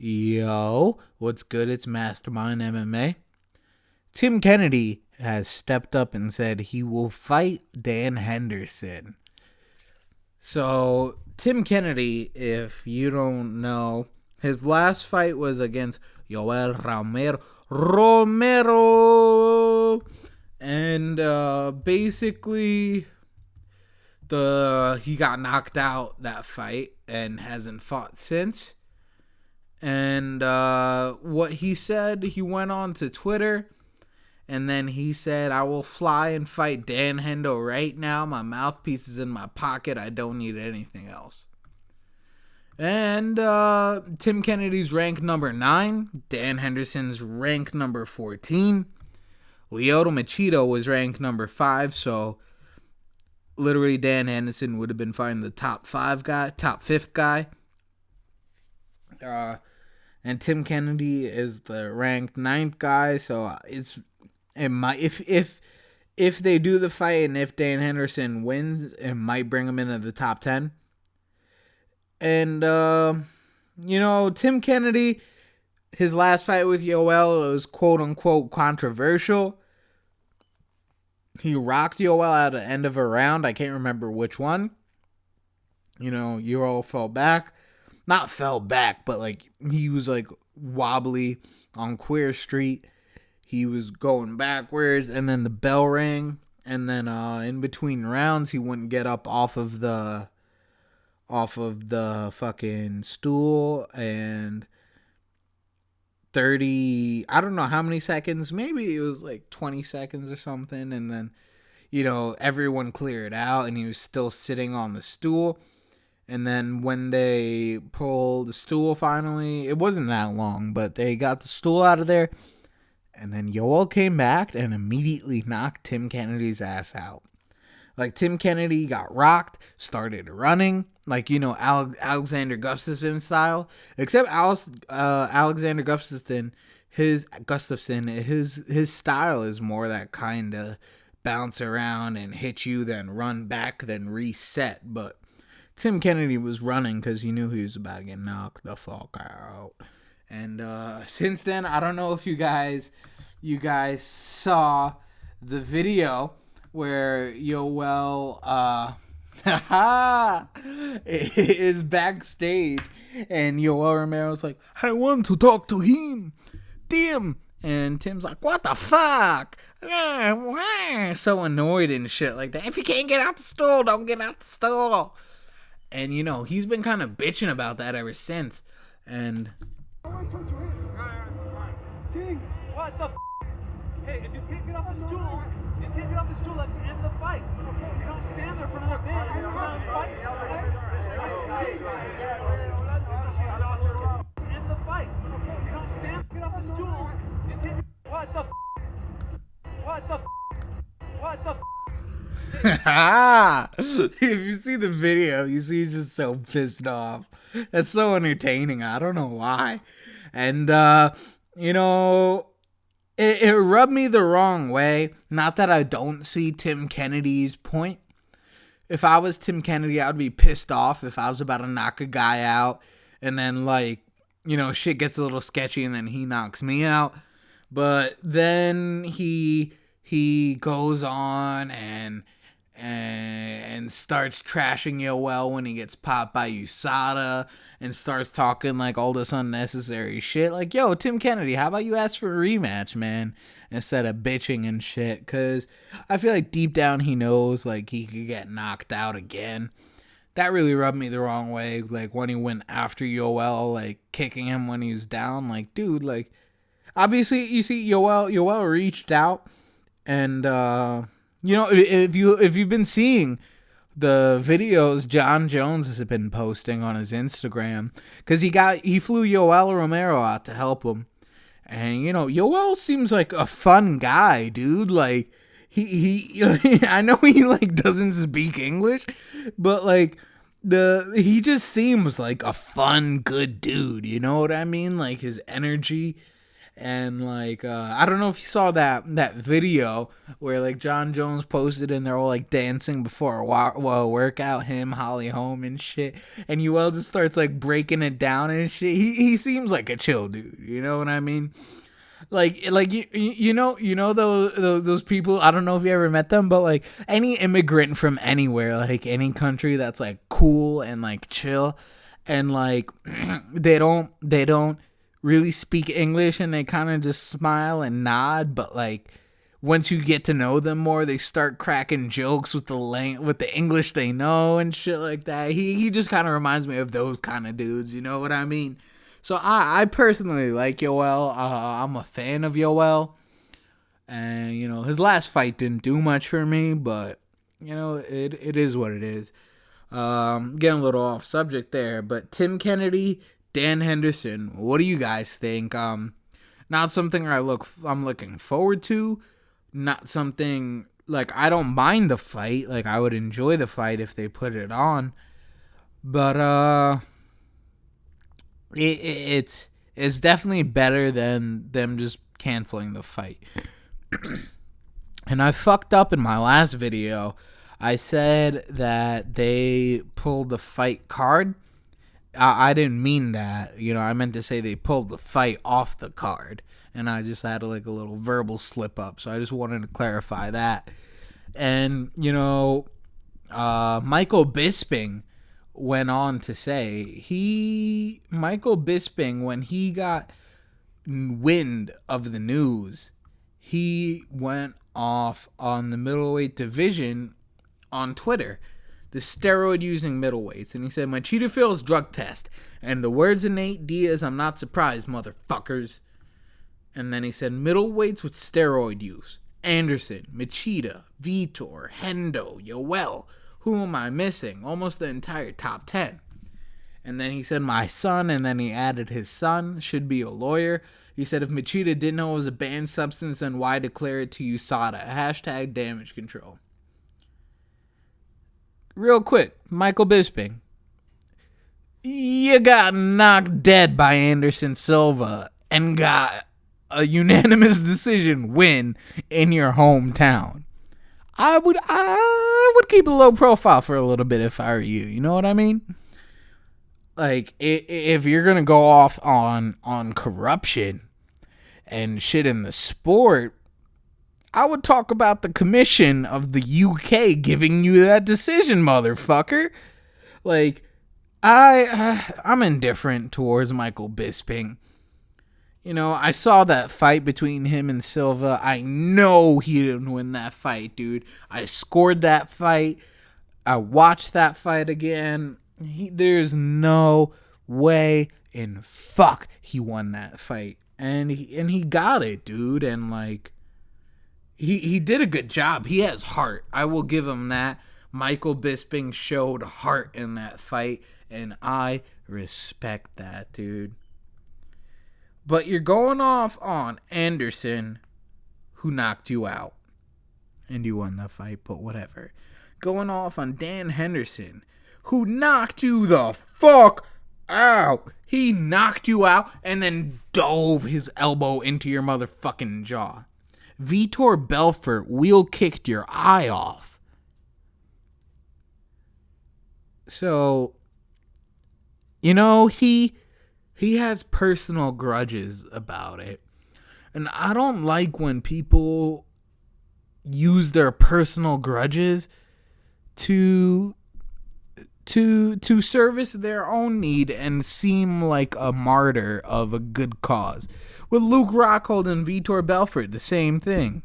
Yo, what's good? It's Mastermind MMA. Tim Kennedy has stepped up and said he will fight Dan Henderson. So, Tim Kennedy, if you don't know, his last fight was against Yoel Romero. And basically, he got knocked out that fight and hasn't fought since. And what he said, he went on to Twitter, and then he said, I will fly and fight Dan Hendo right now. My mouthpiece is in my pocket. I don't need anything else. And Tim Kennedy's ranked number 9. Dan Henderson's ranked number 14. Lyoto Machida was ranked number 5, so literally Dan Henderson would have been fighting the top 5th guy. And Tim Kennedy is the ranked 9th guy, so if they do the fight and if Dan Henderson wins, it might bring him into the top 10. And Tim Kennedy, his last fight with Yoel was quote unquote controversial. He rocked Yoel at the end of a round. I can't remember which one. Yoel fell back. Not fell back, but he was wobbly on Queer Street. He was going backwards, and then the bell rang, and then in between rounds he wouldn't get up off of the fucking stool, and 30, I don't know how many seconds, maybe it was 20 seconds or something, and then everyone cleared out and he was still sitting on the stool. And then when they pulled the stool finally, it wasn't that long, but they got the stool out of there. And then Yoel came back and immediately knocked Tim Kennedy's ass out. Tim Kennedy got rocked, started running, Alexander Gustafsson style. Except Alexander Gustafsson, his style is more that kind of bounce around and hit you, then run back, then reset. But Tim Kennedy was running because he knew he was about to get knocked the fuck out. And since then, I don't know if you guys saw the video where Yoel is backstage and Yoel Romero's like, I want to talk to him, Tim. And Tim's like, what the fuck? So annoyed and shit like that. If you can't get out the stool, don't get out the stool. And, he's been kind of bitching about that ever since. And King, what the Hey, if you can't get off the stool, let's end the fight. You don't stand there for another bit. End the fight. You don't stand, get off the stool. You can't, what the if you see the video, you see he's just so pissed off. That's so entertaining. I don't know why. And, it rubbed me the wrong way. Not that I don't see Tim Kennedy's point. If I was Tim Kennedy, I would be pissed off if I was about to knock a guy out. And then, shit gets a little sketchy and then he knocks me out. But then he goes on and starts trashing Yoel when he gets popped by USADA and starts talking all this unnecessary shit. Yo, Tim Kennedy, how about you ask for a rematch, man, instead of bitching and shit? Because I feel deep down he knows he could get knocked out again. That really rubbed me the wrong way. When he went after Yoel, kicking him when he was down. Dude, obviously you see Yoel reached out and if you've been seeing the videos John Jones has been posting on his Instagram, because he flew Yoel Romero out to help him, and Yoel seems like a fun guy, dude. He I know he doesn't speak English, but he just seems like a fun, good dude. You know what I mean? His energy. And like I don't know if you saw that video where like John Jones posted and they're all like dancing before a workout, him, Holly Holm and shit, and Yoel just starts like breaking it down and shit. He seems like a chill dude, you know what I mean? Like you know those people. I don't know if you ever met them, but like any immigrant from anywhere, like any country that's like cool and like chill, and like they don't really speak English and they kind of just smile and nod, but like once you get to know them more, they start cracking jokes with the English they know and shit like that. He just kind of reminds me of those kind of dudes, you know what I mean? So I personally like Yoel. I'm a fan of Yoel. And, you know, his last fight didn't do much for me, but, you know, it is what it is. Getting a little off subject there, but Tim Kennedy, Dan Henderson, what do you guys think? Not something I'm looking forward to. Not something, like, I don't mind the fight. Like, I would enjoy the fight if they put it on. But, it's definitely better than them just canceling the fight. And I fucked up in my last video. I said that they pulled the fight card. I didn't mean that. You know, I meant to say they pulled the fight off the card. And I just had like a little verbal slip up. So I just wanted to clarify that. And, you know, Michael Bisping went on to say Michael Bisping, when he got wind of the news, he went off on the middleweight division on Twitter, the steroid using middleweights, and he said, "My cheetah fails drug test, and the words of Nate Diaz, I'm not surprised, motherfuckers." And then he said, "Middleweights with steroid use: Anderson, Machida, Vitor, Hendo, Yoel. Who am I missing? Almost the entire top 10. And then he said, "My son," and then he added his son, "should be a lawyer." He said, "If Machida didn't know it was a banned substance, then why declare it to USADA? Hashtag damage control." Real quick, Michael Bisping. You got knocked dead by Anderson Silva and got a unanimous decision win in your hometown. I would keep a low profile for a little bit if I were you. You know what I mean? Like, if you're gonna go off on corruption and shit in the sport, I would talk about the commission of the UK giving you that decision, motherfucker. Like, I'm indifferent towards Michael Bisping. You know, I saw that fight between him and Silva. I know he didn't win that fight, dude. I scored that fight. I watched that fight again. There's no way in fuck he won that fight. And he got it, dude. And like, he did a good job. He has heart. I will give him that. Michael Bisping showed heart in that fight, and I respect that, dude. But you're going off on Anderson, who knocked you out. And you won the fight, but whatever. Going off on Dan Henderson, who knocked you the fuck out. He knocked you out and then dove his elbow into your motherfucking jaw. Vitor Belfort wheel kicked your eye off. So, you know, he has personal grudges about it. And I don't like when people use their personal grudges to service their own need and seem like a martyr of a good cause. With Luke Rockhold and Vitor Belfort, the same thing.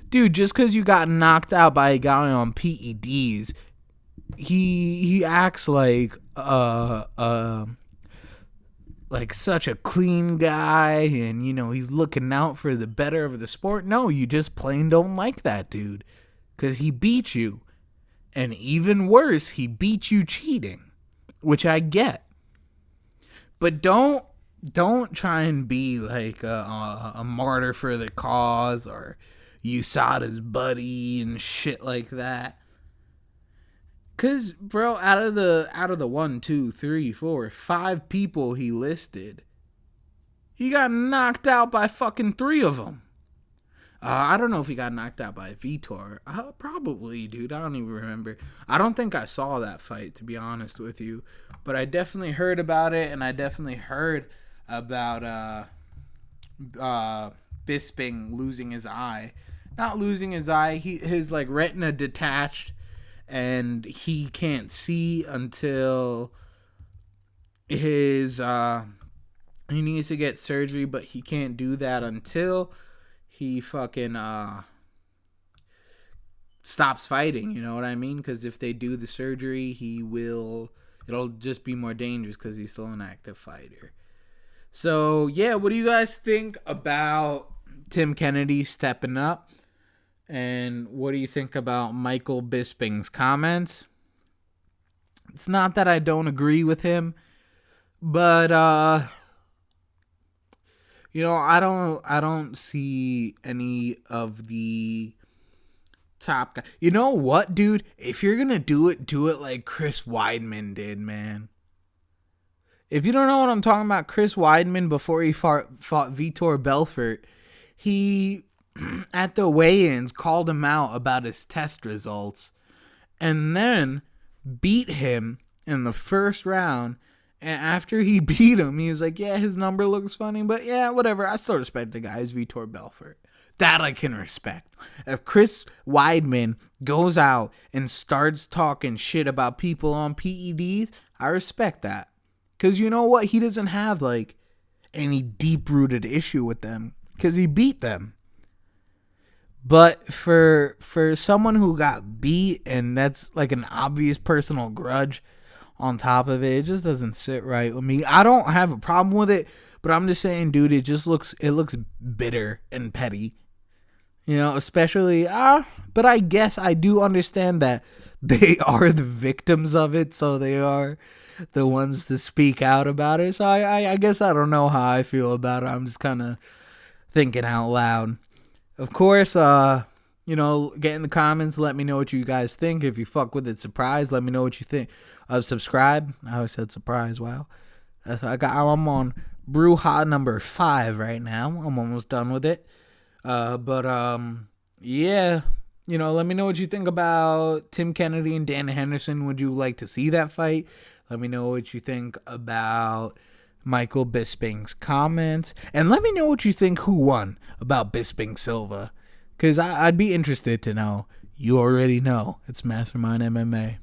Dude, just because you got knocked out by a guy on PEDs, he acts like such a clean guy, and you know, he's looking out for the better of the sport. No, you just plain don't like that dude, because he beat you. And even worse, he beat you cheating, which I get. But don't try and be like a martyr for the cause or USADA's buddy and shit like that. Cause bro, out of the 1, 2, 3, 4, 5 people he listed, He got knocked out by fucking 3 of them. I don't know if he got knocked out by Vitor. Probably, dude. I don't even remember. I don't think I saw that fight, to be honest with you. But I definitely heard about it, and I definitely heard about Bisping losing his eye. Not losing his eye. His like retina detached, and he can't see until his he needs to get surgery, but he can't do that until he fucking stops fighting, you know what I mean? Because if they do the surgery, it'll just be more dangerous because he's still an active fighter. So, yeah, what do you guys think about Tim Kennedy stepping up? And what do you think about Michael Bisping's comments? It's not that I don't agree with him, but you know, I don't see any of the top guys. You know what, dude? If you're gonna do it like Chris Weidman did, man. If you don't know what I'm talking about, Chris Weidman, before he fought Vitor Belfort, he at the weigh-ins called him out about his test results, and then beat him in the first round. And after he beat him, he was like, yeah, his number looks funny, but yeah, whatever. I still respect the guy. It's Vitor Belfort. That I can respect. If Chris Weidman goes out and starts talking shit about people on PEDs, I respect that. Because you know what? He doesn't have, like, any deep-rooted issue with them. Because he beat them. But for someone who got beat, and that's, like, an obvious personal grudge on top of it, it just doesn't sit right with me. I don't have a problem with it, but I'm just saying, dude, it looks bitter and petty. You know, especially, but I guess I do understand that they are the victims of it, so they are the ones to speak out about it. So I guess I don't know how I feel about it. I'm just kind of thinking out loud. Of course, you know, get in the comments. Let me know what you guys think. If you fuck with it, surprise. Let me know what you think. Subscribe. I always said surprise. Wow. I'm on brew hot number 5 right now. I'm almost done with it. Yeah. You know, let me know what you think about Tim Kennedy and Dan Henderson. Would you like to see that fight? Let me know what you think about Michael Bisping's comments. And let me know what you think who won about Bisping Silva. Because I'd be interested to know. You already know. It's Mastermind MMA.